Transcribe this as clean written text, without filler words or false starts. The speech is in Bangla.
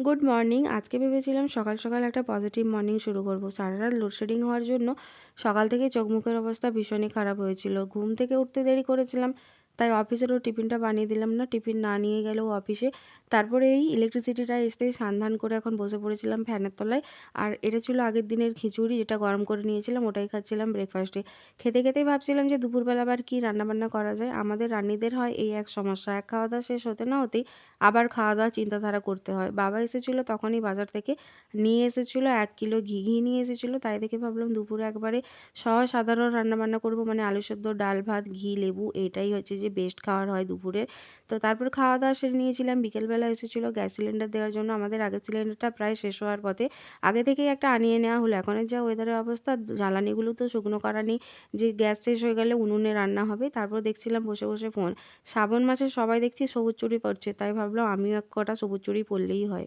Good morning. আজকে ভেবেছিলাম সকাল সকাল একটা পজিটিভ মর্নিং শুরু করব। সারারাত লোডশেডিং হওয়ার জন্য সকাল থেকেই চোখ মুখের অবস্থা ভীষণই খারাপ হয়েছিল। ঘুম থেকে উঠতে দেরি করেছিলাম, তাই অফিসেরও টিফিনটা বানিয়ে দিলাম না। টিফিন না নিয়ে গেলেও অফিসে। তারপরে এই ইলেকট্রিসিটিটা আসতেই স্নান করে এখন বসে পড়েছিলাম ফ্যানের তলায়। আর এটা ছিল আগের দিনের খিচুড়ি, যেটা গরম করে নিয়েছিলাম, ওটাই খাচ্ছিলাম ব্রেকফাস্টে। খেতে খেতেই ভাবছিলাম যে দুপুরবেলা আবার কী রান্নাবান্না করা যায়। আমাদের রান্নিদের হয় এই এক সমস্যা, এক খাওয়া দাওয়া শেষ হতে না হতেই আবার খাওয়া-দাওয়ার চিন্তাধারা করতে হয়। বাবা এসেছিল তখনই বাজার থেকে, নিয়ে এসেছিল ১ কিলো ঘি। ঘি নিয়ে এসেছিল, তাই দেখে ভাবলাম দুপুরে একবারে সহজ সাধারণ রান্নাবান্না করব। মানে আলু সেদ্ধ, ডাল ভাত, ঘি, লেবু, এটাই হচ্ছে যে বেস্ট খাবার হয় দুপুরে। তো তারপর খাওয়া-দাওয়া সেরে নিয়েছিলাম। বিকেলবেলা এসেছিল গ্যাস সিলিন্ডার দেওয়ার জন্য। আমাদের আগের সিলিন্ডারটা প্রায় শেষ হওয়ার পথে। আগে থেকেই একটা আনিয়ে নেওয়া হলো। এখনের যা ওয়েদারের অবস্থা, জ্বালানিগুলো তো শুকনো করা নেই যে গ্যাস শেষ হয়ে গেলে উনুনে রান্না হবে। তারপর দেখছিলাম বসে, বসে ফোন। শ্রাবণ মাসে সবাই দেখছি সবুজ চুড়ি পরছে, তাই ভাবলাম আমিও এক কটা সবুজ চুড়ি পরলেই হয়।